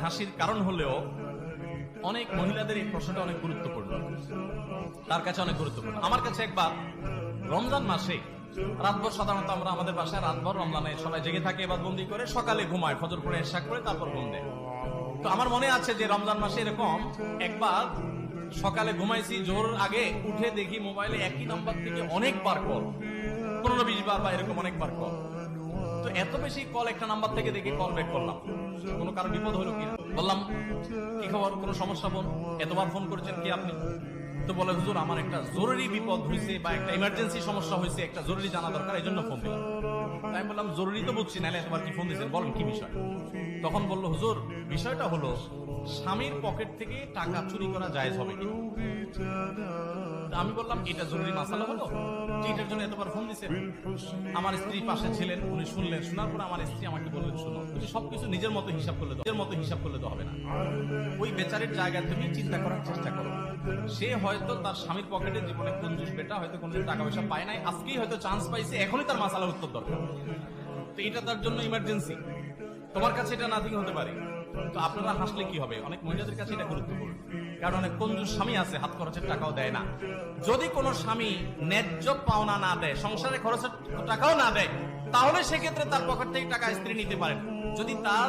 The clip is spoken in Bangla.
হাসির কারণ হলেও অনেক মহিলাদের এই প্রশ্নটা অনেক গুরুত্বপূর্ণ, তার কাছে অনেক গুরুত্বপূর্ণ। আমার কাছে একবার রমজান মাসে রাতভর, সাধারণত আমরা আমাদের বাসায় রাতভর রমজানে সবাই জেগে থাকে, এবার বন্দি করে সকালে ঘুমায়, ফজর করে এশা করে তারপর ঘুম দেয়। তো আমার মনে আছে যে রমজান মাসে এরকম একবার সকালে ঘুমাইছি, জোর আগে উঠে দেখি মোবাইলে একই নাম্বার থেকে অনেকবার কল, 15-20 বার বা এরকম অনেকবার কল। তো এত বেশি কল একটা নাম্বার থেকে দেখে কল ব্যাক করলাম, কোনো কারো বিপদ হলো কি, বললাম কি খবর, কোনো সমস্যা বোন, এতবার ফোন করেছেন কি আপনি? তো বলে হুজুর আমার একটা জরুরি বিপদ হয়েছে বা একটা ইমার্জেন্সি সমস্যা হয়েছে, একটা জরুরি জানা দরকার, এই জন্য ফোন দিলাম। তাই আমি বললাম জরুরি তো বুঝছি, নাহলে এতবার কি ফোন দিয়েছেন, বলেন কি বিষয়। তখন বললো হুজুর বিষয়টা হলো স্বামীর পকেট থেকে টাকা চুরি করা জায়েজ হবে কি? আমি বললাম এটা জরুরি মাসালা হলো, এটার জন্য এতবার ফোন দিচ্ছেন। আমার স্ত্রী পাশে ছিলেন, উনি শুনলেন, শোনার পর আমার স্ত্রী আমাকে বললেন শোনো, তুমি সবকিছু নিজের মতো হিসাব করলে তো হবে না, ওই বেচারের জায়গায় তুমি চিন্তা করার চেষ্টা করো। সে হয়তো তার স্বামীর পকেটে জীবনে কঞ্জুস বেটা, হয়তো কোনদিন টাকা পয়সা পায় নাই, আজকেই হয়তো চান্স পাইছে, এখনই তার মাসালার উত্তর দরকার, তো এটা তার জন্য ইমার্জেন্সি, তোমার কাছে এটা নাথিং হতে পারে। তো আপনারা হাসলে কি হবে, অনেক মহিলাদের কাছে এটা গুরুত্বপূর্ণ, কারণ অনেক কঞ্জুস স্বামী আছে, হাত খরচের টাকাও দেয় না। যদি কোনো স্বামী ন্যায্য পাওনা না দেয়, সংসারে খরচের টাকাও না দেয়, তাহলে সেক্ষেত্রে তার পকেট থেকে টাকা স্ত্রী নিতে পারেন। যদি তার